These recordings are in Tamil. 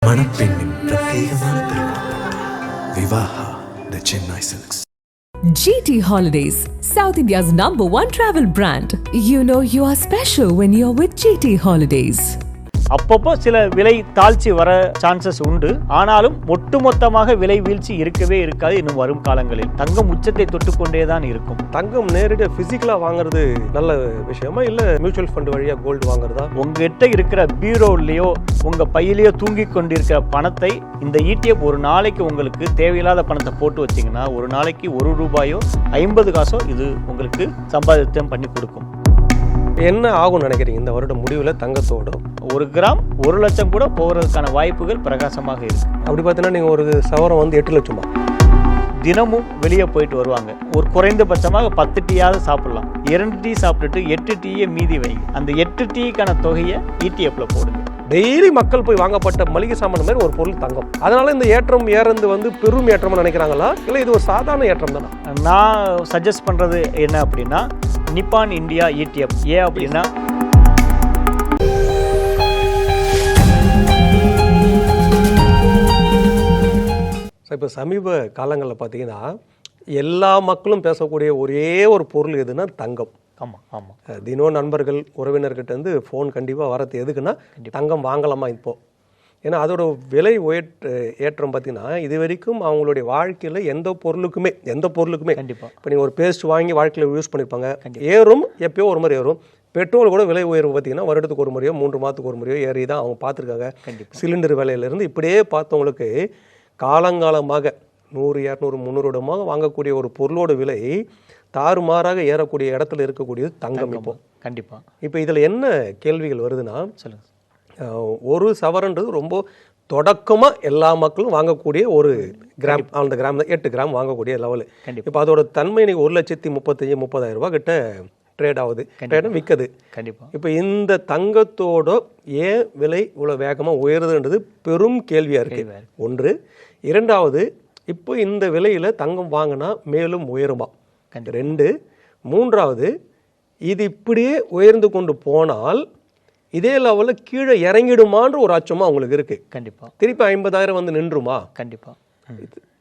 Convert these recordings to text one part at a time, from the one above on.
மணப்பெண்ணின் பிரத்யேகமான திருமணம் Vivaha the Chennai silks. GT Holidays, South India's #1 travel brand. You know you are special when you're with GT Holidays. அப்பப்போ சில விலை தாழ்ச்சி வர சான்சஸ் உண்டு. ஆனாலும் ஒட்டுமொத்தமாக விலை வீழ்ச்சி இருக்கவே இருக்காது இன்னும் வரும் காலங்களில். தங்கம் உச்சத்தை தொட்டுக்கொண்டே தான் இருக்கும். தங்கம் நேரடியாக ஃபிசிக்கலாக வாங்குறது நல்ல விஷயமா இல்லை மியூச்சுவல் ஃபண்ட் வழியாக கோல்டு வாங்குறதா? உங்ககிட்ட இருக்கிற பீரோலையோ உங்கள் பையிலையோ தூங்கி கொண்டிருக்கிற பணத்தை இந்த ETF ஒரு நாளைக்கு உங்களுக்கு தேவையில்லாத பணத்தை போட்டு வச்சிங்கன்னா ஒரு நாளைக்கு ₹1 50 காசோ இது உங்களுக்கு சம்பாதித்தம் பண்ணி கொடுக்கும். என்ன ஆகும்னு நினைக்கிறீங்க இந்த வருடம் முடிவில் தங்கத்தோட? 1 கிராம் 1 லட்சம் கூட போகிறதுக்கான வாய்ப்புகள் பிரகாசமாக இருக்கு. அப்படி பார்த்தீங்கன்னா நீங்கள் ஒரு சவரம் வந்து 8 லட்சமா? தினமும் வெளியே போயிட்டு வருவாங்க. ஒரு குறைந்தபட்சமாக 10 டீயாவது சாப்பிடலாம். 2 டீ சாப்பிட்டுட்டு 8 டீயை மீதி வைங்க. அந்த 8 டீக்கான தொகையை ETFல போடுங்க. டெய்லி மக்கள் போய் வாங்கப்பட்ட மளிகை சாமான் மாதிரி ஒரு பொருள் தங்கம். அதனால இந்த ஏற்றம் ஏறது வந்து பெரும் ஏற்றம்னு நினைக்கிறாங்களா இல்லை இது ஒரு சாதாரண ஏற்றம் தானே? நான் சஜஸ்ட் பண்ணுறது என்ன அப்படின்னா நிப்பான் இந்தியா ETF. ஏன் அப்படின்னா இப்போ சமீப காலங்களில் பார்த்தீங்கன்னா எல்லா மக்களும் பேசக்கூடிய ஒரே ஒரு பொருள் எதுன்னா தங்கம். ஆமாம் ஆமாம். தினம் நண்பர்கள் உறவினர்கிட்ட இருந்து ஃபோன் கண்டிப்பாக வரது எதுக்குன்னா தங்கம் வாங்கலாமா இப்போ? ஏன்னா அதோட விலை ஏற்றம் பார்த்தீங்கன்னா இது வரைக்கும் அவங்களுடைய வாழ்க்கையில் எந்த பொருளுக்குமே கண்டிப்பாக இப்போ நீங்கள் ஒரு பேஸ்ட் வாங்கி வாழ்க்கையில் யூஸ் பண்ணியிருப்பாங்க. ஏறும் எப்பயோ ஒரு மாதிரி ஏறும். பெட்ரோல் கூட விலை உயர்வு பார்த்தீங்கன்னா வருடத்துக்கு ஒரு முறையோ 3 மாதத்துக்கு ஒரு முறையோ ஏறி தான் அவங்க பார்த்துருக்காங்க. சிலிண்டர் விலையிலேருந்து இப்படியே பார்த்தவங்களுக்கு காலங்காலமாக 100, 200, 300 இடமாக வாங்கக்கூடிய ஒரு பொருளோட விலை தாறுமாறாக ஏறக்கூடிய இடத்துல இருக்கக்கூடியது தங்கம். இப்போ கண்டிப்பாக இப்போ இதில் என்ன கேள்விகள் வருதுன்னா, சொல்லுங்கள். ஒரு சவரன்றது ரொம்ப தொடக்கமாக எல்லா மக்களும் வாங்கக்கூடிய ஒரு கிராம், அந்த கிராம் தான் 8 கிராம் வாங்கக்கூடிய லெவலு. இப்போ அதோட தன்மை இன்னைக்கு 1,35,30,000 ரூபா கிட்ட ட்ரேட் ஆகுது, விற்குது. கண்டிப்பாக இப்போ இந்த தங்கத்தோட ஏன் விலை இவ்வளோ வேகமாக உயருதுன்றது பெரும் கேள்வியாக இருக்குது. ஒன்று. இரண்டாவது, இப்போ இந்த விலையில் தங்கம் வாங்கினா மேலும் உயருமா? 2. மூன்றாவது, இது இப்படியே உயர்ந்து கொண்டு போனால் இதே லெவலில் கீழே இறங்கிடுமான்ற ஒரு அச்சமாக அவங்களுக்கு இருக்குது. கண்டிப்பாக திருப்பி 50,000 வந்து நின்றுமா? கண்டிப்பாக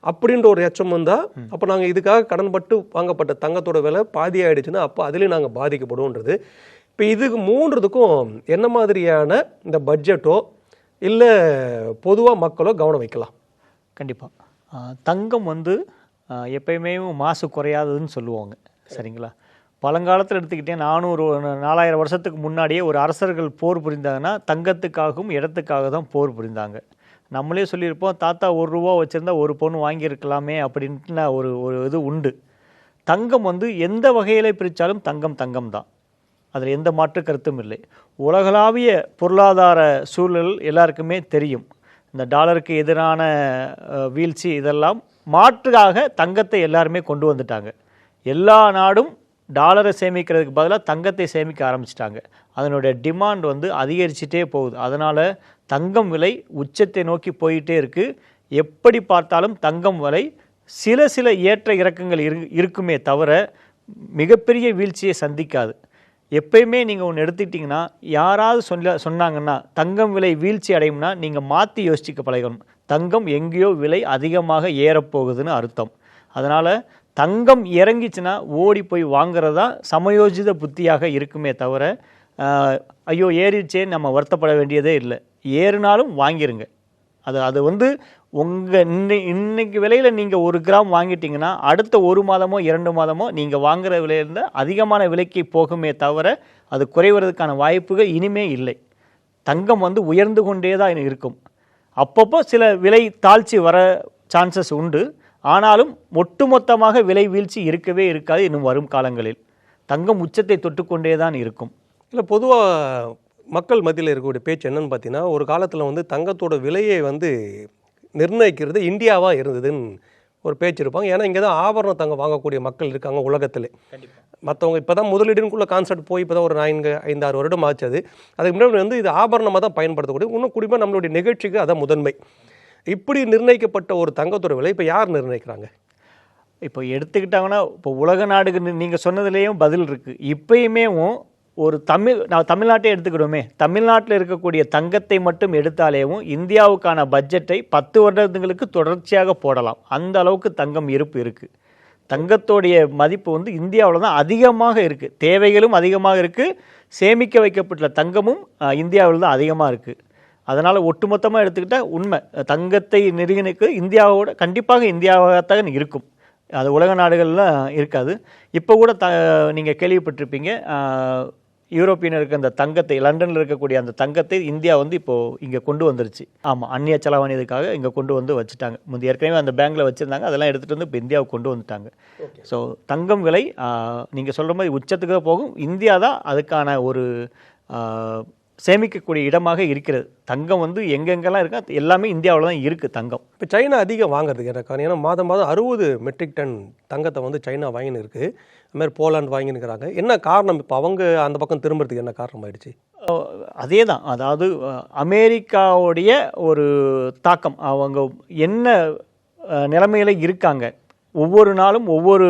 அப்படின்ற ஒரு அச்சம் வந்தால் அப்போ நாங்கள் இதுக்காக கடன்பட்டு வாங்கப்பட்ட தங்கத்தோட விலை பாதி ஆகிடுச்சுன்னா அப்போ அதுலேயும் நாங்கள் பாதிக்கப்படுவோன்றது. இப்போ இதுக்கு மூன்றுக்கும் என்ன மாதிரியான இந்த பட்ஜெட்டோ இல்லை பொதுவாக மக்களோ கவனம் வைக்கலாம்? கண்டிப்பாக தங்கம் வந்து எப்பயுமே மாசு குறையாததுன்னு சொல்லுவாங்க. சரிங்களா? பழங்காலத்தில் எடுத்துக்கிட்டே 400-4000 வருஷத்துக்கு முன்னாடியே ஒரு அரசர்கள் போர் புரிந்தாங்கன்னா தங்கத்துக்காகவும் இடத்துக்காக தான் போர் புரிந்தாங்க. நம்மளே சொல்லியிருப்போம், தாத்தா ₹1 வச்சுருந்தா 1 பவுன் வாங்கியிருக்கலாமே அப்படின்ட்டு ஒரு இது உண்டு. தங்கம் வந்து எந்த வகையில் பிரித்தாலும் தங்கம் தான். அதில் எந்த மாற்று கருத்தும் இல்லை. உலகளாவிய பொருளாதார சூழல் எல்லாருக்குமே தெரியும். இந்த டாலருக்கு எதிரான வீழ்ச்சி இதெல்லாம் மாற்றாக தங்கத்தை எல்லாருமே கொண்டு வந்துட்டாங்க. எல்லா நாடும் டாலரை சேமிக்கிறதுக்கு பதிலாக தங்கத்தை சேமிக்க ஆரம்பிச்சிட்டாங்க. அதனுடைய டிமாண்ட் வந்து அதிகரிச்சுட்டே போகுது. அதனால் தங்கம் விலை உச்சத்தை நோக்கி போயிட்டே இருக்குது. எப்படி பார்த்தாலும் தங்கம் விலை சில ஏற்ற இறக்கங்கள் இருக்குமே தவிர மிகப்பெரிய வீழ்ச்சியை சந்திக்காது. எப்பயுமே நீங்கள் ஒன்று எடுத்துக்கிட்டிங்கன்னா யாராவது சொன்னாங்கன்னா தங்கம் விலை வீழ்ச்சி அடையும்னா நீங்கள் மாற்றி யோசிக்க பழகணும். தங்கம் எங்கேயோ விலை அதிகமாக ஏறப்போகுதுன்னு அர்த்தம். அதனால் தங்கம் இறங்கிச்சுன்னா ஓடி போய் வாங்குறதா சமயோஜித புத்தியாக இருக்குமே தவிர ஐயோ ஏறிச்சேன்னு நம்ம வருத்தப்பட வேண்டியதே இல்லை. ஏறினாலும் வாங்கிருங்க. அது வந்து உங்கள் இன்னைக்கு விலையில் நீங்கள் 1 கிராம் வாங்கிட்டீங்கன்னா அடுத்த 1 மாதமோ 2 மாதமோ நீங்கள் வாங்குகிற விலையிலிருந்து அதிகமான விலைக்கு போகுமே தவிர அது குறைவதற்கான வாய்ப்புகள் இனிமே இல்லை. தங்கம் வந்து உயர்ந்து கொண்டே தான் இருக்கும். அப்பப்போ சில விலை தாழ்ச்சி வர சான்சஸ் உண்டு. ஆனாலும் ஒட்டுமொத்தமாக விலை வீழ்ச்சி இருக்கவே இருக்காது இன்னும் வரும் காலங்களில். தங்கம் உச்சத்தை தொட்டுக்கொண்டே தான் இருக்கும். இல்லை, பொதுவாக மக்கள் மத்தியில் இருக்கக்கூடிய பேச்சு என்னன்னு பார்த்தீங்கன்னா, ஒரு காலத்தில் வந்து தங்கத்தோட விலையை வந்து நிர்ணயிக்கிறது இந்தியாவாக இருந்ததுன்னு ஒரு பேச்சு இருப்பாங்க. ஏன்னா இங்கே தான் ஆபரண தங்கம் வாங்கக்கூடிய மக்கள் இருக்காங்க உலகத்தில். மற்றவங்க இப்போ தான் முதலீடுக்குள்ளே கான்செப்ட் போய் இப்போ தான் ஒரு 5-6 வருடம் ஆச்சு. அதுக்கு முன்னாடி வந்து இது ஆபரணமாக தான் பயன்படுத்தக்கூடிய இன்னும் குறிப்பாக நம்மளுடைய நிகழ்ச்சிக்கு அதான் முதன்மை. இப்படி நிர்ணயிக்கப்பட்ட ஒரு தங்கத்தோட விலை இப்போ யார் நிர்ணயிக்கிறாங்க? இப்போ எடுத்துக்கிட்டாங்கன்னா இப்போ உலக நாடுக்கு நீங்கள் சொன்னதுலேயும் பதில் இருக்குது. இப்பயுமே நான் தமிழ்நாட்டை எடுத்துக்கிடுவோமே, தமிழ்நாட்டில் இருக்கக்கூடிய தங்கத்தை மட்டும் எடுத்தாலேவும் இந்தியாவுக்கான பட்ஜெட்டை 10 வருடங்களுக்கு தொடர்ச்சியாக போடலாம். அந்த அளவுக்கு தங்கம் இருப்பு இருக்குது. தங்கத்தோடைய மதிப்பு வந்து இந்தியாவில் தான் அதிகமாக இருக்குது. தேவைகளும் அதிகமாக இருக்குது. சேமிக்க வைக்கப்பட்ட தங்கமும் இந்தியாவில் தான் அதிகமாக இருக்குது. அதனால் ஒட்டுமொத்தமாக எடுத்துக்கிட்டால் உண்மை தங்கத்தை நிறுவனுக்கு இந்தியாவோட கண்டிப்பாக இந்தியாவாகத்தான் இருக்கும். அது உலக நாடுகள்லாம் இருக்காது. இப்போ கூட நீங்கள் கேள்விப்பட்டிருப்பீங்க, யூரோப்பியன் இருக்க அந்த தங்கத்தை, லண்டனில் இருக்கக்கூடிய அந்த தங்கத்தை இந்தியா வந்து இப்போது இங்கே கொண்டு வந்துருச்சு. ஆமாம், அந்நிய செலவாணி இதுக்காக இங்கே கொண்டு வந்து வச்சுட்டாங்க. முந்தைய ஏற்கனவே அந்த பேங்கில் வச்சுருந்தாங்க, அதெல்லாம் எடுத்துகிட்டு வந்து இப்போ இந்தியாவுக்கு கொண்டு வந்துட்டாங்க. ஸோ தங்கம் விலை நீங்கள் சொல்கிற மாதிரி உச்சத்துக்கு தான் போகும். இந்தியா தான் அதுக்கான ஒரு சேமிக்கக்கூடிய இடமாக இருக்கிறது. தங்கம் வந்து எங்கெங்கெல்லாம் இருக்கா எல்லாமே இந்தியாவில் தான் இருக்குது தங்கம். இப்போ சைனா அதிகம் வாங்குறதுக்கு என்ன காரணம்? ஏன்னா மாதம் 60 மெட்ரிக் டன் தங்கத்தை வந்து சைனா வாங்கின்னு இருக்குது. அதுமாதிரி போலாந்து வாங்கினுக்கிறாங்க. என்ன காரணம்? இப்போ அவங்க அந்த பக்கம் திரும்புறதுக்கு என்ன காரணம் ஆயிடுச்சு? அதே தான், அதாவது அமெரிக்காவுடைய ஒரு தாக்கம். அவங்க என்ன நிலைமையில் இருக்காங்க, ஒவ்வொரு நாளும் ஒவ்வொரு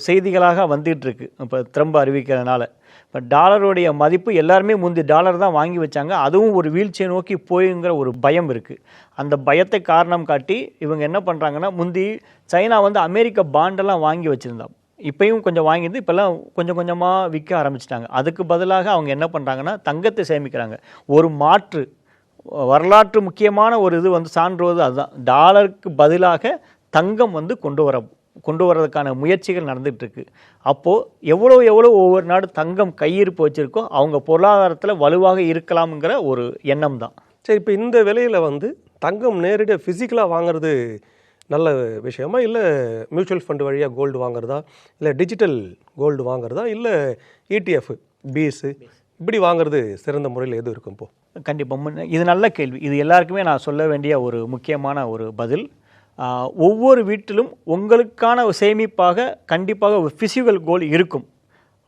செய்திகளாக வந்துகிட்டு இருக்கு. இப்போ ட்ரம்ப் அறிவிக்கிறதுனால இப்போ டாலருடைய மதிப்பு எல்லாருமே முந்தி டாலர் தான் வாங்கி வச்சாங்க, அதுவும் ஒரு வீழ்ச்சியை நோக்கி போயுங்கிற ஒரு பயம் இருக்குது. அந்த பயத்தை காரணம் காட்டி இவங்க என்ன பண்ணுறாங்கன்னா, முந்தி சைனா வந்து அமெரிக்க பாண்டெல்லாம் வாங்கி வச்சுருந்தாங்க. இப்போயும் கொஞ்சம் வாங்கியிருந்து இப்போல்லாம் கொஞ்சம் கொஞ்சமாக விற்க ஆரம்பிச்சிட்டாங்க. அதுக்கு பதிலாக அவங்க என்ன பண்ணுறாங்கன்னா தங்கத்தை சேமிக்கிறாங்க. ஒரு மாற்று வரலாற்று முக்கியமான ஒரு இது வந்து சான்றுவது அதுதான். டாலருக்கு பதிலாக தங்கம் வந்து கொண்டு வரதுக்கான முயற்சிகள் நடந்துகிட்ருக்கு. அப்போது எவ்வளோ ஒவ்வொரு நாடு தங்கம் கையிருப்பு வச்சுருக்கோ அவங்க பொருளாதாரத்தில் வலுவாக இருக்கலாம்ங்கிற ஒரு எண்ணம் தான். சரி, இப்போ இந்த விலையில் வந்து தங்கம் நேரடியாக ஃபிசிக்கலாக வாங்குறது நல்ல விஷயமா, இல்லை மியூச்சுவல் ஃபண்டு வழியாக கோல்டு வாங்குறதா, இல்லை டிஜிட்டல் கோல்டு வாங்குறதா, இல்லை இடிஎஃப் பீஸு இப்படி வாங்குறது சிறந்த முறையில் எது இருக்கும்? இப்போது கண்டிப்பாக இது நல்ல கேள்வி. இது எல்லாருக்குமே நான் சொல்ல வேண்டிய ஒரு முக்கியமான ஒரு பதில். ஒவ்வொரு வீட்டிலும் உங்களுக்கான சேமிப்பாக கண்டிப்பாக ஒரு ஃபிசிக்கல் கோல்டு இருக்கும்.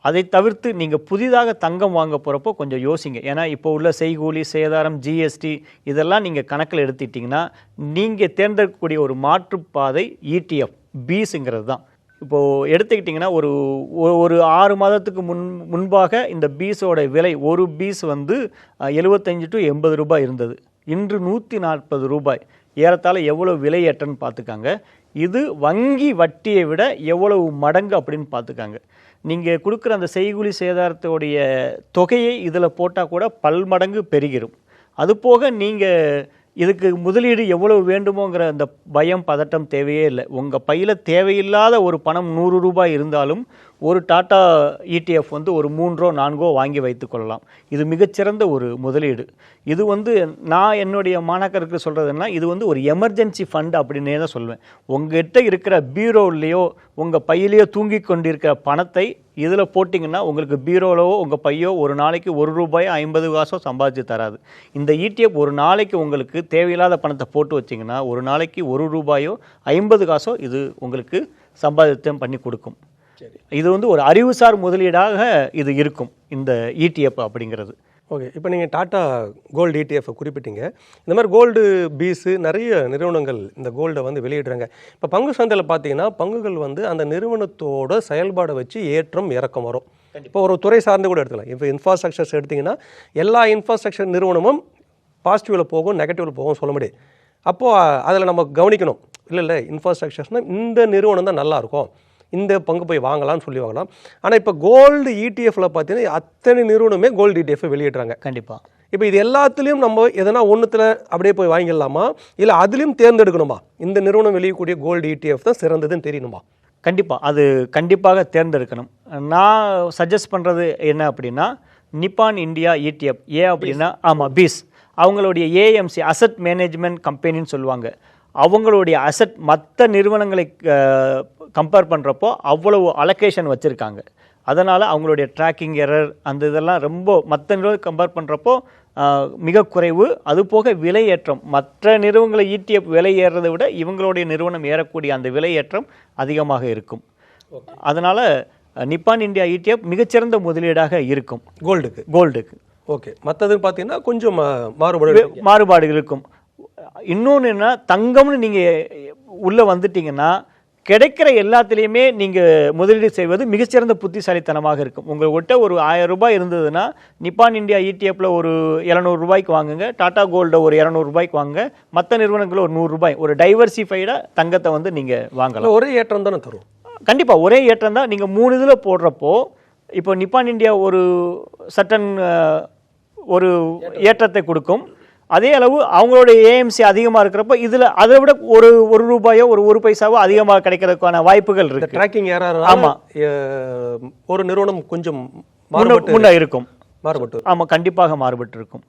அதை தவிர்த்து நீங்கள் புதிதாக தங்கம் வாங்க போகிறப்போ கொஞ்சம் யோசிங்க. ஏன்னா இப்போ உள்ள செய்கூலி சேதாரம், ஜிஎஸ்டி இதெல்லாம் நீங்கள் கணக்கில் எடுத்துட்டிங்கன்னா நீங்கள் தேர்ந்தெடுக்கக்கூடிய ஒரு மாற்றுப்பாதை இடிஎஃப் பீஸுங்கிறது தான். இப்போது எடுத்துக்கிட்டிங்கன்னா ஒரு 6 மாதத்துக்கு முன்பாக இந்த பீஸோட விலை, ஒரு பீஸ் வந்து 75 to 80 ரூபாய் இருந்தது. இன்று 140 ரூபாய். ஏறத்தாழ எவ்வளோ விலையேற்றன்னு பார்த்துக்காங்க. இது வங்கி வட்டியை விட எவ்வளவு மடங்கு அப்படின்னு பார்த்துக்காங்க. நீங்கள் கொடுக்குற அந்த செய்கூலி சேதாரத்தோடைய தொகையை இதில் போட்டால் கூட பல்மடங்கு பெருகிடும். அதுபோக நீங்கள் இதுக்கு முதலீடு எவ்வளவு வேண்டுமோங்கிற அந்த பயம் பதட்டம் தேவையே இல்லை. உங்கள் பையில் தேவையில்லாத ஒரு பணம் 100 ரூபாய் இருந்தாலும் ஒரு டாட்டா இடிஎஃப் வந்து ஒரு 3 4 வாங்கி வைத்து கொள்ளலாம். இது மிகச்சிறந்த ஒரு முதலீடு. இது வந்து நான் என்னுடைய மாணாக்கருக்கு சொல்கிறதுனா, இது வந்து ஒரு எமர்ஜென்சி ஃபண்ட் அப்படின்னே தான் சொல்லுவேன். உங்கள்கிட்ட இருக்கிற பீரோலையோ உங்கள் பையிலையோ தூங்கி கொண்டிருக்கிற பணத்தை இதில் போட்டிங்கன்னா உங்களுக்கு பீரோலவோ உங்கள் பையோ ஒரு நாளைக்கு 1 ரூபாயோ 50 காசோ சம்பாதிச்சு தராது. இந்த இடிஎஃப் ஒரு நாளைக்கு உங்களுக்கு தேவையில்லாத பணத்தை போட்டு வச்சிங்கன்னா ஒரு நாளைக்கு 1 ரூபாயோ 50 காசோ இது உங்களுக்கு சம்பாதித்தம் பண்ணி கொடுக்கும். இது வந்து ஒரு அறிவுசார் முதலீடாக இது இருக்கும் இந்த இடிஎஃப் அப்படிங்கிறது. ஓகே, இப்போ நீங்கள் டாட்டா கோல்டு இடிஎஃப்பை குறிப்பிட்டீங்க. இந்த மாதிரி கோல்டு பீஸு நிறைய நிறுவனங்கள் இந்த கோல்டை வந்து வெளியிடுறாங்க. இப்போ பங்கு சந்தையில் பார்த்தீங்கன்னா பங்குகள் வந்து அந்த நிறுவனத்தோட செயல்பாடை வச்சு ஏற்றம் இறக்கம் வரும். இப்போ ஒரு துறை சார்ந்து கூட எடுத்துக்கலாம். இப்போ இன்ஃப்ராஸ்ட்ரக்சர்ஸ் எடுத்திங்கன்னா எல்லா இன்ஃப்ராஸ்ட்ரக்சர் நிறுவனமும் பாசிட்டிவில் போகும் நெகட்டிவில் போகும் சொல்ல முடியாது. அப்போது அதில் நம்ம கவனிக்கணும், இல்லை இன்ஃப்ராஸ்ட்ரக்சர்ஸ்னால் இந்த நிறுவனம் தான் நல்லாயிருக்கும், இந்த பங்கு போய் வாங்கலாம்னு சொல்லி வாங்கலாம். ஆனால் இப்போ கோல்டு இடிஎஃப்ல பார்த்தீங்கன்னா அத்தனை நிறுவனமே கோல்டு இடிஎஃப் வெளியிடுறாங்க. கண்டிப்பாக. இப்போ இது எல்லாத்துலேயும் நம்ம எதனா ஒன்றுத்தில் அப்படியே போய் வாங்கிடலாமா, இல்லை அதுலேயும் தேர்ந்தெடுக்கணுமா? இந்த நிறுவனம் வெளியக்கூடிய கோல்டு இடிஎஃப் தான் சிறந்ததுன்னு தெரியணுமா? கண்டிப்பாக அது கண்டிப்பாக தேர்ந்தெடுக்கணும். நான் சஜஸ்ட் பண்ணுறது என்ன அப்படின்னா, நிப்பான் இந்தியா இடிஎஃப். அப்படின்னா ஆமாம் பீஸ், அவங்களுடைய ஏஎம்சி அசட் மேனேஜ்மெண்ட் கம்பெனின்னு சொல்லுவாங்க. அவங்களுடைய அசட் மற்ற நிறுவனங்களை கம்பேர் பண்ணுறப்போ அவ்வளவு அலோகேஷன் வச்சுருக்காங்க. அதனால் அவங்களுடைய ட்ராக்கிங் எரர் அந்த இதெல்லாம் ரொம்ப மற்ற நிறுவனம் கம்பேர் பண்ணுறப்போ மிக குறைவு. அதுபோக விலையேற்றம் மற்ற நிறுவனங்களை இடிஎஃப் விலை ஏறுறதை விட இவங்களுடைய நிறுவனம் ஏறக்கூடிய அந்த விலையேற்றம் அதிகமாக இருக்கும். அதனால் நிப்பான் இந்தியா இடிஎஃப் மிகச்சிறந்த முதலீடாக இருக்கும் கோல்டுக்கு. ஓகே, மற்றது பார்த்தீங்கன்னா கொஞ்சம் மாறுபாடுகள் இருக்கும். இன்னொன்று என்ன, தங்கம்னு நீங்கள் உள்ளே வந்துட்டிங்கன்னா கிடைக்கிற எல்லாத்துலேயுமே நீங்கள் முதலீடு செய்வது மிகச்சிறந்த புத்திசாலித்தனமாக இருக்கும். உங்கள்கிட்ட ஒரு 1000 ரூபாய் இருந்ததுன்னா நிப்பான் இந்தியா ETF ஒரு 700 ரூபாய்க்கு வாங்குங்க, டாடா கோல்டை ஒரு 200 ரூபாய்க்கு வாங்குங்க, மற்ற நிறுவனங்கள் ஒரு 100 ரூபாய், ஒரு டைவர்சிஃபைடாக தங்கத்தை வந்து நீங்கள் வாங்கலாம். ஒரே ஏற்றம் தானே தரும். கண்டிப்பாக ஒரே ஏற்றம் தான். நீங்கள் 3 இதில் போடுறப்போ இப்போ நிப்பான் இந்தியா ஒரு சட்டன் ஒரு ஏற்றத்தை கொடுக்கும். அதே அளவு அவங்களுடைய ஏஎம்சி அதிகமாக இருக்கிறப்ப இதில் அதை விட ஒரு ரூபாயோ ஒரு பைசாவோ அதிகமாக கிடைக்கிறதுக்கான வாய்ப்புகள் இருக்கு. ட்ராக்கிங் யாராவது ஆமாம், ஒரு நிறுவனம் கொஞ்சம் முன்னே இருக்கும், மாறுபட்டு. ஆமாம், கண்டிப்பாக மாறுபட்டு இருக்கும்.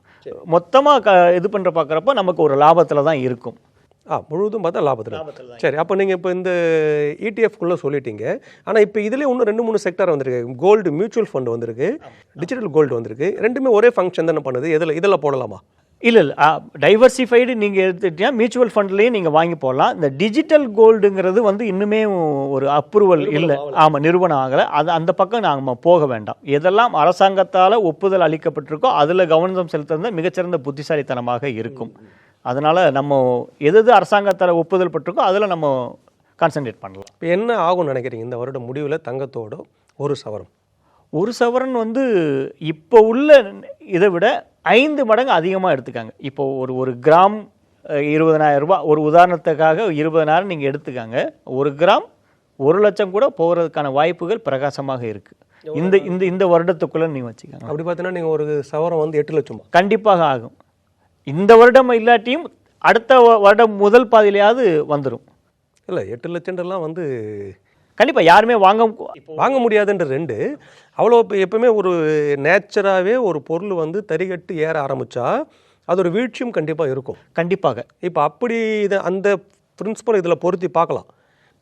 மொத்தமாக இது பண்ணுற பார்க்குறப்ப நமக்கு ஒரு லாபத்தில் தான் இருக்கும். முழுவதும் பார்த்தா லாபத்தில். சரி, அப்போ நீங்கள் இப்போ இந்த ETF சொல்லிட்டீங்க. ஆனால் இப்போ இதுலேயே இன்னும் 2-3 செக்டர் வந்திருக்கு. கோல்டு மியூச்சுவல் ஃபண்ட் வந்திருக்கு, டிஜிட்டல் கோல்டு வந்திருக்கு. ரெண்டுமே ஒரே ஃபங்க்ஷன் தானே பண்ணுது. இதில் போடலாமா? இல்லை, டைவர்சிஃபைடு நீங்கள் எடுத்துக்கிட்டீங்கன்னா மியூச்சுவல் ஃபண்ட்லேயும் நீங்கள் வாங்கி போடலாம். இந்த டிஜிட்டல் கோல்டுங்கிறது வந்து இன்னுமே ஒரு அப்ரூவல் இல்லை. ஆமாம், நிறுவனம் ஆகலை. அந்த பக்கம் நாங்கள் போக வேண்டாம். எதெல்லாம் அரசாங்கத்தால் ஒப்புதல் அளிக்கப்பட்டிருக்கோ அதில் கவனம் செலுத்துறது மிகச்சிறந்த புத்திசாலித்தனமாக இருக்கும். அதனால் நம்ம எது அரசாங்கத்தால் ஒப்புதல் பட்டிருக்கோ அதில் நம்ம கான்சன்ட்ரேட் பண்ணலாம். இப்போ என்ன ஆகும்னு நினைக்கிறீங்க இந்த வருடம் முடிவில் தங்கத்தோட ஒரு சவரன் வந்து இப்போ உள்ள இதை விட 5 மடங்கு அதிகமாக எடுத்துக்காங்க. இப்போ ஒரு கிராம் 20,000 ரூபாய், ஒரு உதாரணத்துக்காக 20,000 நீங்கள் எடுத்துக்காங்க. 1 கிராம் 1 லட்சம் கூட போகிறதுக்கான வாய்ப்புகள் பிரகாசமாக இருக்குது. இந்த வருடத்துக்குள்ளே நீங்கள் வச்சுக்காங்க. அப்படி பார்த்தீங்கன்னா நீங்கள் ஒரு சவரம் வந்து 8 லட்சம் கண்டிப்பாக ஆகும். இந்த வருடம் இல்லாட்டியும் அடுத்த வருடம் முதல் பாதியிலையாவது வந்துடும். இல்லை, 8 லட்சம்லாம் வந்து கண்டிப்பாக யாருமே வாங்க முடியாதுன்ற 2. அவ்வளோ எப்பவுமே ஒரு நேச்சராகவே ஒரு பொருள் வந்து தரிகட்டு ஏற ஆரம்பித்தா அது ஒரு வீழ்ச்சியும் கண்டிப்பாக இருக்கும். கண்டிப்பாக. இப்போ அப்படி அந்த பிரின்சிபல் இதில் பொருத்தி பார்க்கலாம்.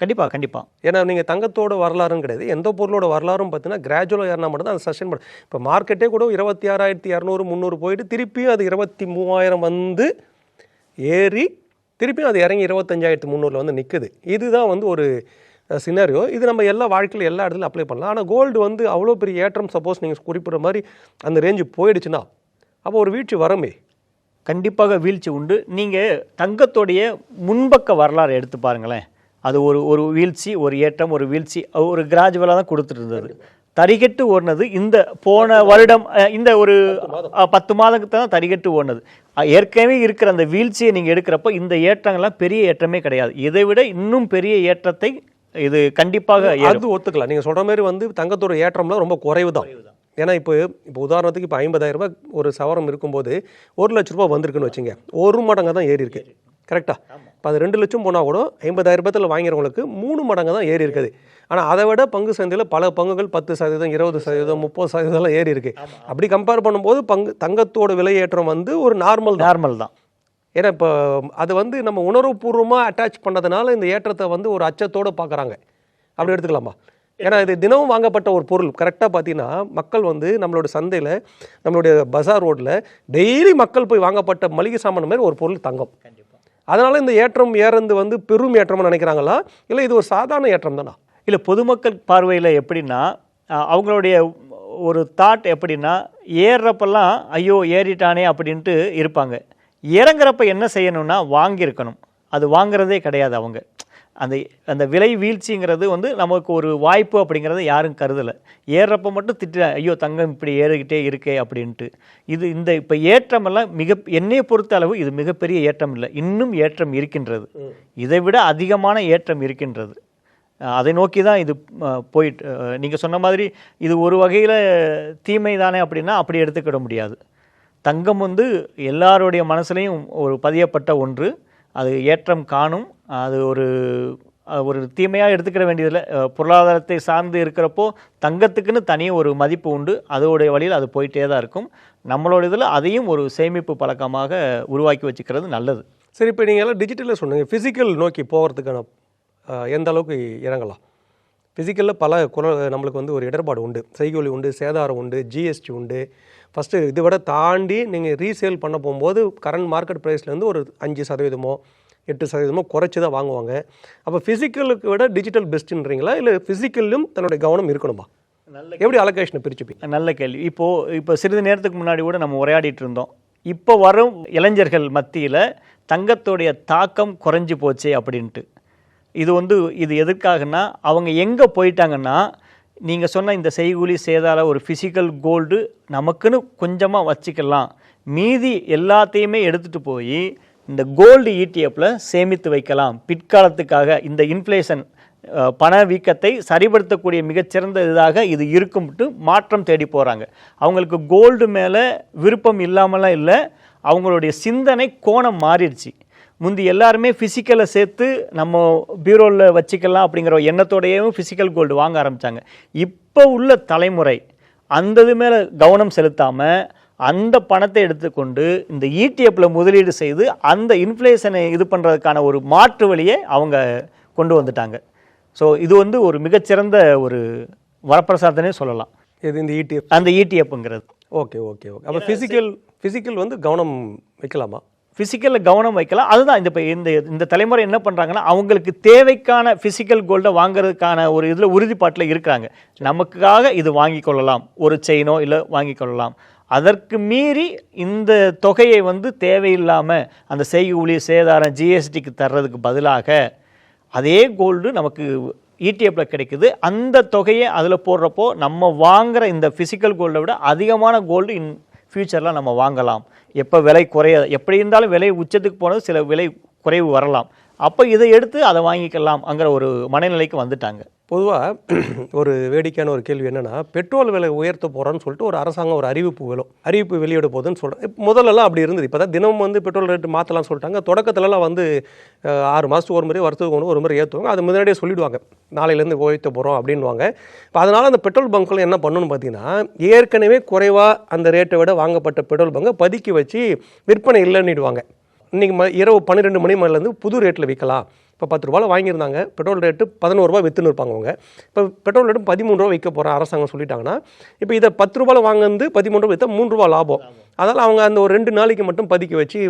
கண்டிப்பாக. ஏன்னா நீங்கள் தங்கத்தோட வரலாறுன்னு கிடையாது, எந்த பொருளோட வரலாறும் பார்த்தீங்கன்னா கிராஜுவலாக ஏறினா மட்டும் தான் அது சஸ்டெயின் பண்ணும். இப்போ மார்க்கெட்டே கூட 26,200 300 போயிட்டு திருப்பியும் அது 23,000 வந்து ஏறி திருப்பியும் அது இறங்கி 25,300 வந்து நிற்குது. இதுதான் வந்து ஒரு சினாரியோ. இது நம்ம எல்லா வாழ்க்கையில் எல்லா இடத்துலையும் அப்ளை பண்ணலாம். ஆனால் கோல்டு வந்து அவ்வளோ பெரிய ஏற்றம் சப்போஸ் நீங்கள் குறிப்பிட்ற மாதிரி அந்த ரேஞ்சு போயிடுச்சுன்னா அப்போ ஒரு வீழ்ச்சி வரமே. கண்டிப்பாக வீழ்ச்சி உண்டு. நீங்கள் தங்கத்தோடைய முன்பக்க வரலாறு எடுத்து பாருங்களேன். அது ஒரு வீழ்ச்சி, ஒரு ஏற்றம், ஒரு வீழ்ச்சி, ஒரு கிராஜுவலாக தான் கொடுத்துட்டு இருந்தது. தரிகட்டு ஓடினது இந்த போன வருடம், இந்த ஒரு 10 மாதத்துக்கு தான் தரிகட்டு ஓடினது. ஏற்கனவே இருக்கிற அந்த வீழ்ச்சியை நீங்கள் எடுக்கிறப்போ இந்த ஏற்றங்கள்லாம் பெரிய ஏற்றமே கிடையாது. இதை விட இன்னும் பெரிய ஏற்றத்தை இது கண்டிப்பாக அது ஒத்துக்கலாம். நீங்கள் சொல்கிற மாதிரி வந்து தங்கத்தோட ஏற்றம்லாம் ரொம்ப குறைவு தான். ஏன்னா இப்போ உதாரணத்துக்கு இப்போ 50,000 ரூபாய் ஒரு சவரம் இருக்கும்போது 1 லட்ச ரூபா வந்திருக்குன்னு வச்சுங்க, 1 மடங்கு தான் ஏறி இருக்கு. கரெக்டாக? இப்போ அது 2 லட்சம் போனால் கூட 50,000 ரூபாயில் வாங்கிறவங்களுக்கு 3 மடங்கு தான் ஏறி இருக்குது. ஆனால் அதை விட பங்கு சந்தையில் பல பங்குகள் 10%, 20%, 30% ஏறி இருக்கு. அப்படி கம்பேர் பண்ணும்போது தங்கத்தோட விலையேற்றம் வந்து ஒரு நார்மல் தான். ஏன்னா இப்போ அது வந்து நம்ம உணர்வுபூர்வமாக அட்டாச் பண்ணதுனால இந்த ஏற்றத்தை வந்து ஒரு அச்சத்தோடு பார்க்குறாங்க. அப்படி எடுத்துக்கலாமா? ஏன்னா இது தினமும் வாங்கப்பட்ட ஒரு பொருள். கரெக்டாக பார்த்தீங்கன்னா மக்கள் வந்து நம்மளோட சந்தையில், நம்மளுடைய பஜார் ரோட்டில் டெய்லி மக்கள் போய் வாங்கப்பட்ட மளிகை சாமான் மாதிரி ஒரு பொருள் தங்கம். அதனால இந்த ஏற்றம் ஏறது வந்து பெரும் ஏற்றம்னு நினைக்கிறாங்களா, இல்லை இது ஒரு சாதாரண ஏற்றம் தானா? இல்லை, பொதுமக்கள் பார்வையில் எப்படின்னா அவங்களுடைய ஒரு தாட் எப்படின்னா ஏறுறப்பெல்லாம் ஐயோ ஏறிட்டானே அப்படின்ட்டு இருப்பாங்க. இறங்குறப்ப என்ன செய்யணும்னா வாங்கியிருக்கணும். அது வாங்குறதே கிடையாது. அவங்க அந்த விலை வீழ்ச்சிங்கிறது வந்து நமக்கு ஒரு வாய்ப்பு அப்படிங்கிறத யாரும் கருதலை. ஏறுறப்ப மட்டும் திட்டு, ஐயோ தங்கம் இப்படி ஏறிக்கிட்டே இருக்கே அப்படின்ட்டு. இப்போ ஏற்றமெல்லாம் என்னையை பொறுத்த அளவு இது மிகப்பெரிய ஏற்றம் இல்லை. இன்னும் ஏற்றம் இருக்கின்றது. இதை விட அதிகமான ஏற்றம் இருக்கின்றது. அதை நோக்கி தான் இது போயிட்டு, நீங்கள் சொன்ன மாதிரி இது ஒரு வகையில் தீமை தானே அப்படின்னா அப்படி எடுத்துக்கிட முடியாது. தங்கம் வந்து எல்லாருடைய மனசுலையும் ஒரு பதியப்பட்ட ஒன்று. அது ஏற்றம் காணும். அது ஒரு தீமையாக எடுத்துக்கிற வேண்டியதில்லை. பொருளாதாரத்தை சார்ந்து இருக்கிறப்போ தங்கத்துக்குன்னு தனியாக ஒரு மதிப்பு உண்டு. அதோடைய வழியில் அது போயிட்டே தான் இருக்கும். நம்மளோட இதில் அதையும் ஒரு சேமிப்பு பழக்கமாக உருவாக்கி வச்சுக்கிறது நல்லது. சரி, இப்போ நீங்கள் எல்லாம் டிஜிட்டலில் சொன்னீங்க. ஃபிசிக்கல் நோக்கி போகிறதுக்கான எந்த அளவுக்கு இறங்கலாம்? ஃபிசிக்கலில் பல நம்மளுக்கு வந்து ஒரு இடர்பாடு உண்டு. செய்கூலி உண்டு, சேதாரம் உண்டு, ஜிஎஸ்டி உண்டு. ஃபஸ்ட்டு இதை விட தாண்டி நீங்கள் ரீசேல் பண்ண போகும்போது கரண்ட் மார்க்கெட் ப்ரைஸ்லேருந்து ஒரு 5%, 8% குறைச்சி தான் வாங்குவாங்க. அப்போ ஃபிசிக்கலுக்கு விட டிஜிட்டல் பெஸ்ட்டுன்றீங்களா, இல்லை ஃபிசிக்கல்லும் தன்னுடைய கவனம் இருக்கணுமா? எப்படி அலோகேஷனை பிரிச்சுப்பீங்க? நல்ல கேள்வி. இப்போ சிறிது நேரத்துக்கு முன்னாடி கூட நம்ம உரையாடிட்டு இருந்தோம். இப்போ வரும் இளைஞர்கள் மத்தியில் தங்கத்தோடைய தாக்கம் குறைஞ்சி போச்சு அப்படின்ட்டு. இது எதுக்காகன்னா அவங்க எங்கே போயிட்டாங்கன்னா, நீங்கள் சொன்ன இந்த செய்கூலி சேதார ஒரு ஃபிசிக்கல் கோல்டு நமக்குன்னு கொஞ்சமாக வச்சுக்கலாம், மீதி எல்லாத்தையுமே எடுத்துகிட்டு போய் இந்த கோல்டு இடிஎஃப்பில் சேமித்து வைக்கலாம், பிற்காலத்துக்காக இந்த இன்ஃப்ளேஷன் பணவீக்கத்தை சரிப்படுத்தக்கூடிய மிகச்சிறந்த இதாக இது இருக்கும்ட்டு மாற்றம் தேடி போகிறாங்க. அவங்களுக்கு கோல்டு மேலே விருப்பம் இல்லாமலாம் இல்லை, அவங்களுடைய சிந்தனை கோணம் மாறிடுச்சு. முந்தி எல்லாருமே ஃபிசிக்கலை சேர்த்து நம்ம பியூரோவில் வச்சுக்கலாம் அப்படிங்கிற எண்ணத்தோடையும் ஃபிசிக்கல் கோல்டு வாங்க ஆரம்பித்தாங்க. இப்போ உள்ள தலைமுறை அந்த இது மேலே கவனம் செலுத்தாமல் அந்த பணத்தை எடுத்துக்கொண்டு இந்த இடிஎஃப்பில் முதலீடு செய்து அந்த இன்ஃப்ளேஷனை இது பண்ணுறதுக்கான ஒரு மாற்று வழியை அவங்க கொண்டு வந்துட்டாங்க. ஸோ இது ஒரு மிகச்சிறந்த ஒரு வரப்பிரசாதனே சொல்லலாம். இது இந்த இடிஎஃப், அந்த இடிஎஃப்ங்கிறது. ஓகே. அப்போ ஃபிசிக்கல் வந்து கவனம் வைக்கலாமா? ஃபிசிக்கலில் கவனம் வைக்கலாம். அதுதான் இந்த தலைமுறை என்ன பண்ணுறாங்கன்னா, அவங்களுக்கு தேவைக்கான ஃபிசிக்கல் கோல்டை வாங்குறதுக்கான ஒரு இதில் உறுதிப்பாட்டில் இருக்கிறாங்க. நமக்காக இது வாங்கி கொள்ளலாம், ஒரு செயினோ இல்லை வாங்கி கொள்ளலாம். அதற்கு மீறி இந்த தொகையை தேவையில்லாமல் அந்த செய்கூலி சேதாரம் ஜிஎஸ்டிக்கு தர்றதுக்கு பதிலாக அதே கோல்டு நமக்கு இடிஎஃப்பில் கிடைக்குது. அந்த தொகையை அதில் போடுறப்போ நம்ம வாங்குகிற இந்த ஃபிசிக்கல் கோல்டை விட அதிகமான கோல்டு ஃப்யூச்சரில் நம்ம வாங்கலாம். எப்போ விலை எப்படி இருந்தாலும் விலை உச்சத்துக்கு போனது சில விலை குறைவு வரலாம். அப்போ இதை எடுத்து அதை வாங்கிக்கலாம் அங்கிற ஒரு மனநிலைக்கு வந்துட்டாங்க. பொதுவாக ஒரு வேடிக்கையான ஒரு கேள்வி என்னென்னா, பெட்ரோல் விலை உயர்த்த போகிறோன்னு சொல்லிட்டு ஒரு அரசாங்கம் ஒரு அறிவிப்பு வெளியிட போகுதுன்னு சொல்கிறேன். முதல்லலாம் அப்படி இருந்தது. இப்போ தான் தினமும் பெட்ரோல் ரேட்டு மாற்றலாம்னு சொல்லிட்டாங்க. தொடக்கத்துலலாம் 6 மாதத்துக்கு ஒரு முறை, வருஷத்துக்கு ஒரு முறை ஏற்றுவாங்க. அது முன்னாடியே சொல்லிவிடுவாங்க, நாளையிலேருந்து உயர்த்த போகிறோம் அப்படின்வாங்க. இப்போ அதனால் அந்த பெட்ரோல் பங்க்கில் என்ன பண்ணணும்னு பார்த்தீங்கன்னா, ஏற்கனவே குறைவாக அந்த ரேட்டை விட வாங்கப்பட்ட பெட்ரோல் பங்கை பதுக்கி வச்சு விற்பனை இல்லைன்னுடுவாங்க. இன்றைக்கி இரவு 12 மணி மேலேருந்து புது ரேட்டில் விற்கலாம். இப்போ 10 ரூபாயில் வாங்கியிருந்தாங்க, பெட்ரோல் ரேட்டு 11 ரூபா விற்றுன்னு இருப்பாங்க அவங்க. இப்போ பெட்ரோல் ரேட்டு 13 ரூபா விற்க போகிறேன் அரசாங்கம் சொல்லிட்டாங்கன்னா, இப்போ இதை 10 ரூபாயில் வாங்கி 13 ரூபா விற்றா 3 ரூபா லாபம். அதனால் அவங்க அந்த ஒரு 2 நாளைக்கு மட்டும் பதுக்கி வச்சு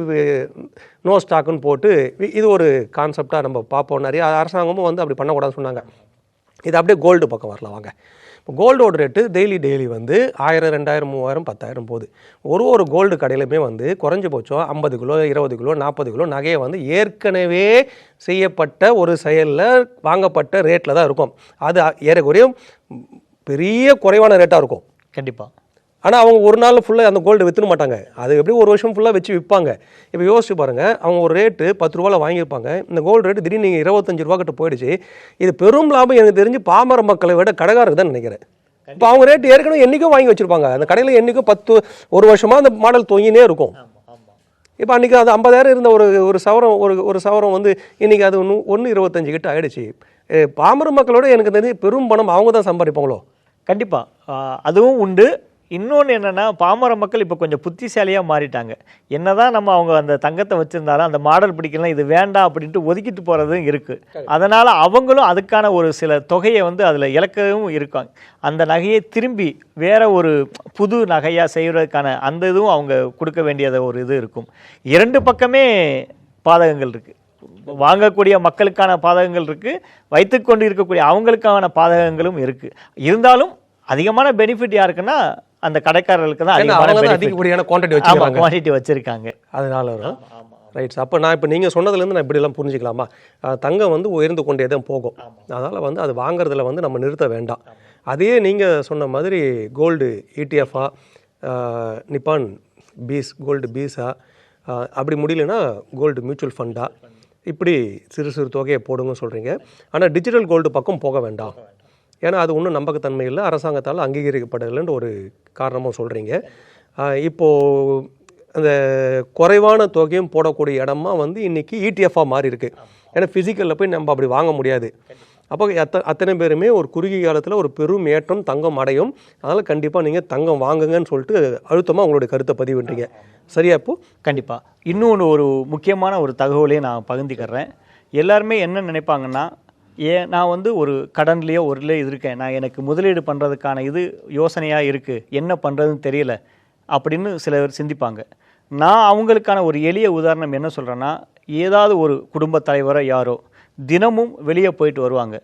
நோ ஸ்டாக்குன்னு போட்டு இது ஒரு கான்செப்டாக நம்ம பார்ப்போம். நிறைய அரசாங்கமும் அப்படி பண்ணக்கூடாதுன்னு சொன்னாங்க. இது அப்படியே கோல்டு பக்கம் வரலாம் வாங்க. இப்போ கோல்டோட ரேட்டு டெய்லி 1000, 2000, 3000, 10,000 போகுது. ஒரு கோல்டு கடையிலுமே குறைஞ்சபட்சம் 50 கிலோ, 20 கிலோ, 40 கிலோ நகையை ஏற்கனவே செய்யப்பட்ட ஒரு செயலில் வாங்கப்பட்ட ரேட்டில் தான் இருக்கும். அது ஏறக்குறைய பெரிய குறைவான ரேட்டாக இருக்கும் கண்டிப்பாக. ஆனால் அவங்க ஒரு நாள் ஃபுல்லாக அந்த கோல்டு விற்றுன மாட்டாங்க. அது எப்படி ஒரு வருஷம் ஃபுல்லாக வச்சு விற்பாங்க. இப்போ யோசிச்சு பாருங்கள், அவங்க ஒரு ரேட்டு 10 ரூபாயில் வாங்கியிருப்பாங்க. இந்த கோல்டு ரேட்டு திடீர்னு 25 ரூபா கிட்ட போயிடுச்சு. இது பெரும் லாபம் எனக்கு தெரிஞ்சு பாமர மக்களை விட கடைக்காரருக்கு தான் நினைக்கிறேன். இப்போ அவங்க ரேட்டு ஏற்கனவே என்றைக்கும் வாங்கி வச்சுருப்பாங்க. அந்த கடையில் என்றைக்கும் 1 வருஷமாக அந்த மாடல் தொங்கினே இருக்கும். இப்போ அன்றைக்கி அது 50,000 இருந்த ஒரு சவரம் இன்றைக்கி அது 1.25 கிட்ட ஆகிடுச்சு. பாமர மக்களோட எனக்கு தெரிஞ்சு பெரும் பணம் அவங்க தான் சம்பாதிப்பாங்களோ. கண்டிப்பாக அதுவும் உண்டு. இன்னொன்று என்னென்னா, பாமர மக்கள் இப்போ கொஞ்சம் புத்திசாலியாக மாறிட்டாங்க. என்ன தான் நம்ம அவங்க அந்த தங்கத்தை வச்சுருந்தாலும் அந்த மாடல் பிடிக்கலாம், இது வேண்டாம் அப்படின்ட்டு ஒதுக்கிட்டு போகிறதும் இருக்குது. அதனால் அவங்களும் அதுக்கான ஒரு சில தொகையை அதில் இழக்கவும் இருக்காங்க. அந்த நகையை திரும்பி வேற ஒரு புது நகையாக செய்கிறதுக்கான அந்த இதுவும் அவங்க கொடுக்க வேண்டியது ஒரு இது இருக்கும். 2 பக்கமே பாதகங்கள் இருக்குது. வாங்கக்கூடிய மக்களுக்கான பாதகங்கள் இருக்குது, வைத்துக்கொண்டு இருக்கக்கூடிய அவங்களுக்கான பாதகங்களும் இருக்குது. இருந்தாலும் அதிகமான பெனிஃபிட் யாருக்குன்னா அந்த கடைக்காரர்களுக்கு தான் அதிகப்படியான குவான்டிட்டி வச்சிருக்காங்க. அதனால ரைட்ஸ். அப்போ நான் இப்போ நீங்கள் சொன்னதுலேருந்து நான் இப்படிலாம் புரிஞ்சுக்கலாமா? தங்கம் உயர்ந்து கொண்டே தான் போகும். அதனால் அது வாங்குறதுல நம்ம நிறுத்த வேண்டாம். அதே நீங்கள் சொன்ன மாதிரி கோல்டு இடிஎஃப்ஆ, நிப்பான் கோல்டு பீஸா, அப்படி முடியலன்னா கோல்டு மியூச்சுவல் ஃபண்டா, இப்படி சிறு தொகையை போடுங்கன்னு சொல்கிறீங்க. ஆனால் டிஜிட்டல் கோல்டு பக்கம் போக வேண்டாம். ஏன்னா அது ஒன்றும் நம்பகத்தன்மை இல்லை, அரசாங்கத்தால் அங்கீகரிக்கப்படலைன்ற ஒரு காரணமும் சொல்கிறீங்க. இப்போது அந்த குறைவான தொகையும் போடக்கூடிய இடமா இன்றைக்கி இடிஎஃப்ஆக மாறி இருக்குது. ஏன்னா ஃபிசிக்கலில் போய் நம்ம அப்படி வாங்க முடியாது. அப்போ அத்தனை பேருமே ஒரு குறுகிய காலத்தில் ஒரு பெரும் ஏற்றம் தங்கம் அடையும். அதனால் கண்டிப்பாக நீங்கள் தங்கம் வாங்குங்கன்னு சொல்லிட்டு அழுத்தமாக உங்களுடைய கருத்தை பதிவுன்றீங்க. சரியா? இப்போ கண்டிப்பாக இன்னொன்று ஒரு முக்கியமான ஒரு தகவலையும் நான் பகிர்ந்துக்கிறேன். எல்லாருமே என்ன நினைப்பாங்கன்னா, நான் ஒரு கடன்லேயோ இது இருக்கேன், நான் எனக்கு முதலீடு பண்ணுறதுக்கான இது யோசனையாக இருக்குது, என்ன பண்ணுறதுன்னு தெரியல அப்படின்னு சிலர் சிந்திப்பாங்க. நான் அவங்களுக்கான ஒரு எளிய உதாரணம் என்ன சொல்கிறேன்னா, ஏதாவது ஒரு குடும்பத் தலைவரோ யாரோ தினமும் வெளியே போயிட்டு வருவாங்க.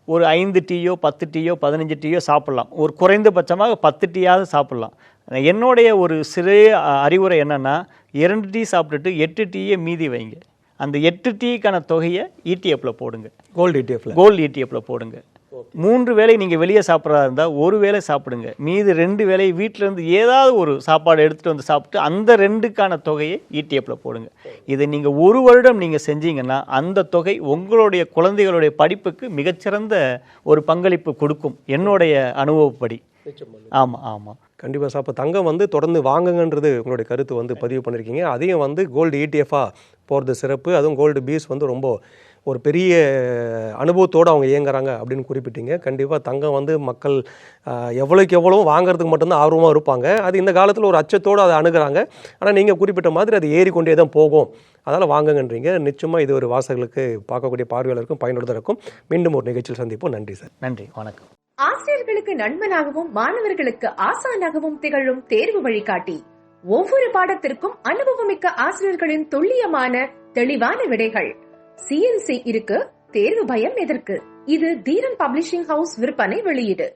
ஒரு 5 டீயோ 10 டீயோ 15 டீயோ சாப்பிட்லாம். ஒரு குறைந்தபட்சமாக 10 டீயாவது சாப்பிட்லாம். என்னுடைய ஒரு சிறிய அறிவுரை என்னென்னா, 2 டீ சாப்பிட்டுட்டு 8 டீயை மீதி வைங்க. அந்த 8 டீக்கான தொகையை ETF போடுங்க. கோல்டு ETF கோல்டு ETF போடுங்க. 3 வேளை நீங்கள் வெளியே சாப்பிட்றதா இருந்தால் 1 வேளை சாப்பிடுங்க. மீது 2 வேளை வீட்டில் இருந்து ஏதாவது ஒரு சாப்பாடு எடுத்துகிட்டு வந்து சாப்பிட்டு அந்த 2க்கான தொகையை ETF போடுங்க. இதை நீங்கள் 1 வருடம் நீங்கள் செஞ்சீங்கன்னா அந்த தொகை உங்களுடைய குழந்தைகளுடைய படிப்புக்கு மிகச்சிறந்த ஒரு பங்களிப்பு கொடுக்கும், என்னுடைய அனுபவப்படி. ஆமாம் ஆமாம் கண்டிப்பாக சார். இப்போ தங்கம் வந்து தொடர்ந்து வாங்குங்கன்றது உங்களுடைய கருத்து வந்து பதிவு பண்ணியிருக்கீங்க. அதையும் வந்து கோல்டு ETF-ஆக போகிறது சிறப்பு. அதுவும் கோல்டு பீஸ் வந்து ரொம்ப ஒரு பெரிய அனுபவத்தோடு அவங்க இயங்குறாங்க அப்படின்னு குறிப்பிட்டீங்க. கண்டிப்பாக தங்கம் வந்து மக்கள் எவ்வளோக்கு எவ்வளோ வாங்குறதுக்கு மட்டும்தான் ஆர்வமாக இருப்பாங்க. அது இந்த காலத்தில் ஒரு அச்சத்தோடு அதை அணுகிறாங்க. ஆனால் நீங்கள் குறிப்பிட்ட மாதிரி அது ஏறிக்கொண்டே தான் போகும், அதனால் வாங்குங்கன்றீங்க. நிச்சயமாக இது ஒரு வாசகர்களுக்கு, பார்க்கக்கூடிய பார்வையாளருக்கும் பயனுள்ளதாக இருக்கும். மீண்டும் ஒரு நிகழ்ச்சியில் சந்திப்போம். நன்றி சார். நன்றி, வணக்கம். ஆசிரியர்களுக்கு நண்பனாகவும் மாணவர்களுக்கு ஆசானாகவும் திகழும் தேர்வு வழிகாட்டி. ஒவ்வொரு பாடத்திற்கும் அனுபவமிக்க ஆசிரியர்களின் துல்லியமான தெளிவான விடைகள். CNC இருக்கு, தேர்வு பயம் எதற்கு? இது தீரன் பப்ளிஷிங் ஹவுஸ் விற்பனை வெளியீடு.